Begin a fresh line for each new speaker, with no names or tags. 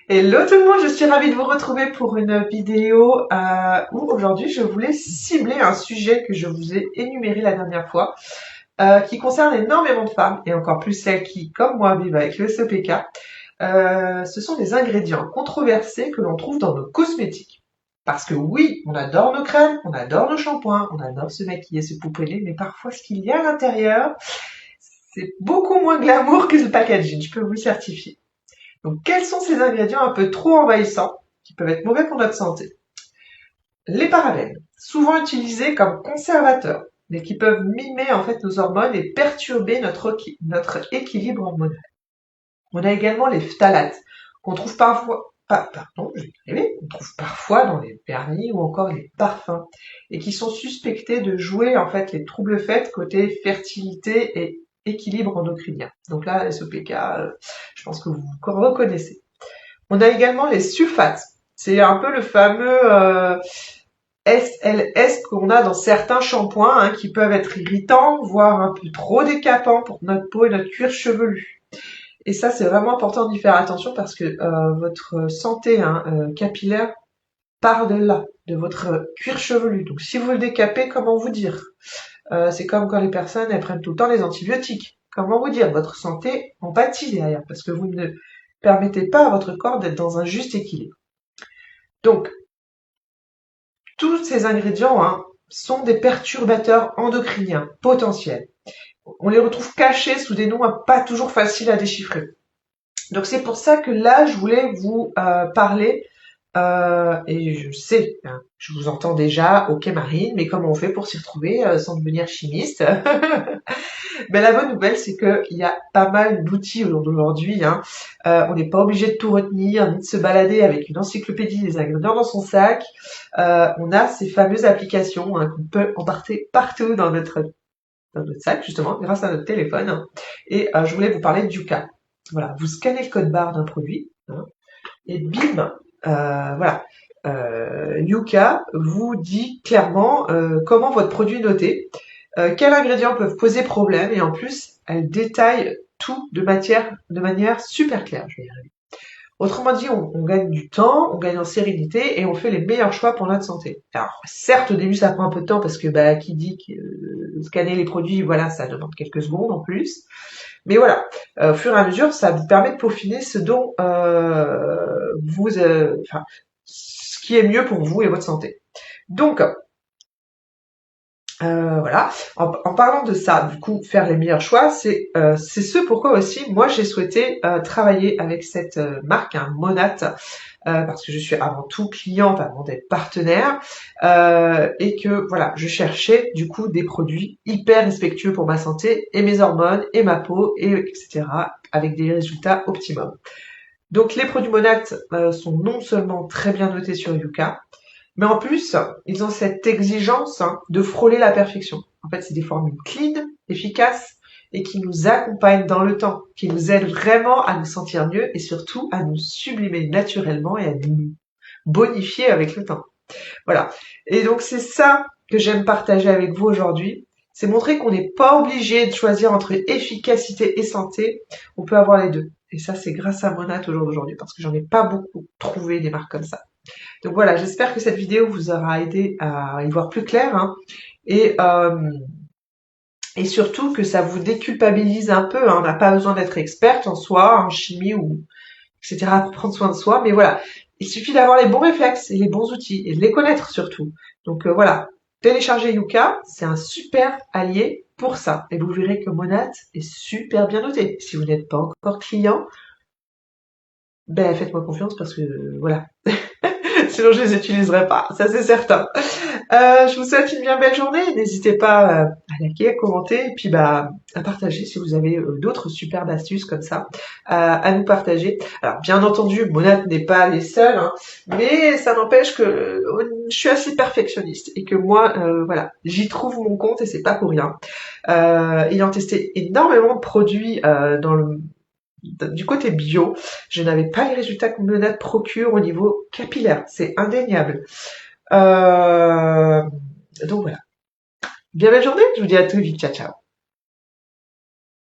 Hello tout le monde, je suis ravie de vous retrouver pour une vidéo où aujourd'hui je voulais cibler un sujet que je vous ai énuméré la dernière fois, qui concerne énormément de femmes, et encore plus celles qui, comme moi, vivent avec le SEPK. Ce sont des ingrédients controversés que l'on trouve dans nos cosmétiques. Parce que oui, on adore nos crèmes, on adore nos shampoings, on adore se maquiller, se pouponner, mais parfois ce qu'il y a à l'intérieur, c'est beaucoup moins glamour que le packaging, je peux vous le certifier. Donc, quels sont ces ingrédients un peu trop envahissants qui peuvent être mauvais pour notre santé? Les parabènes, souvent utilisés comme conservateurs, mais qui peuvent mimer en fait nos hormones et perturber notre équilibre hormonal. On a également les phtalates, qu'on trouve parfois, qu'on trouve parfois dans les vernis ou encore les parfums, et qui sont suspectés de jouer en fait les troubles faits côté fertilité et équilibre endocrinien. Donc là, SOPK, je pense que vous reconnaissez. On a également les sulfates. C'est un peu le fameux SLS qu'on a dans certains shampoings, hein, qui peuvent être irritants, voire un peu trop décapants pour notre peau et notre cuir chevelu. Et ça, c'est vraiment important d'y faire attention parce que votre santé capillaire part de là, de votre cuir chevelu. Donc si vous le décapez, comment vous dire? C'est comme quand les personnes elles prennent tout le temps les antibiotiques. Comment vous dire? Votre santé en pâtit derrière parce que vous ne permettez pas à votre corps d'être dans un juste équilibre. Donc, tous ces ingrédients sont des perturbateurs endocriniens potentiels. On les retrouve cachés sous des noms pas toujours faciles à déchiffrer. Donc c'est pour ça que là, je voulais vous parler, et je sais, hein, je vous entends déjà, ok Marine, mais comment on fait pour s'y retrouver sans devenir chimiste? Ben, la bonne nouvelle, c'est qu'il y a pas mal d'outils aujourd'hui. On n'est pas obligé de tout retenir, ni de se balader avec une encyclopédie des ingrédients dans son sac. On a ces fameuses applications qu'on peut emporter partout dans notre sac, justement, grâce à notre téléphone. Et je voulais vous parler de Yuka. Voilà, vous scannez le code barre d'un produit, et bim, voilà. Yuka vous dit clairement comment votre produit est noté, quels ingrédients peuvent poser problème, et en plus, elle détaille tout de manière super claire, je vais y arriver. Autrement dit, on gagne du temps, on gagne en sérénité et on fait les meilleurs choix pour notre santé. Alors, certes, au début, ça prend un peu de temps parce que, qui dit que scanner les produits, voilà, ça demande quelques secondes en plus. Mais voilà, au fur et à mesure, ça vous permet de peaufiner ce dont ce qui est mieux pour vous et votre santé. Donc, voilà. En parlant de ça, du coup, faire les meilleurs choix, c'est ce pourquoi aussi moi j'ai souhaité travailler avec cette marque, Monat, parce que je suis avant tout cliente avant d'être partenaire, et que voilà, je cherchais du coup des produits hyper respectueux pour ma santé et mes hormones et ma peau et etc. avec des résultats optimums. Donc les produits Monat sont non seulement très bien notés sur Yuka, mais en plus, ils ont cette exigence de frôler la perfection. En fait, c'est des formules clean, efficaces, et qui nous accompagnent dans le temps, qui nous aident vraiment à nous sentir mieux et surtout à nous sublimer naturellement et à nous bonifier avec le temps. Voilà. Et donc, c'est ça que j'aime partager avec vous aujourd'hui. C'est montrer qu'on n'est pas obligé de choisir entre efficacité et santé. On peut avoir les deux. Et ça, c'est grâce à Monat au jour d'aujourd'hui, parce que j'en ai pas beaucoup trouvé des marques comme ça. Donc voilà, j'espère que cette vidéo vous aura aidé à y voir plus clair, et, surtout que ça vous déculpabilise un peu. On n'a pas besoin d'être experte en soi, en chimie ou etc. pour prendre soin de soi, mais voilà, il suffit d'avoir les bons réflexes et les bons outils et de les connaître surtout. Donc voilà, téléchargez Yuka, c'est un super allié pour ça. Et vous verrez que Monat est super bien noté. Si vous n'êtes pas encore client, ben faites-moi confiance parce que voilà. Sinon je les utiliserai pas, ça c'est certain. Je vous souhaite une bien belle journée. N'hésitez pas à liker, à commenter, et puis à partager si vous avez d'autres superbes astuces comme ça à nous partager. Alors bien entendu, Monat n'est pas les seuls, mais ça n'empêche que je suis assez perfectionniste et que moi, voilà, j'y trouve mon compte et c'est pas pour rien. Ayant testé énormément de produits du côté bio, je n'avais pas les résultats que Monat procure au niveau capillaire. C'est indéniable. Donc voilà. Bien belle journée, je vous dis à très vite, ciao ciao.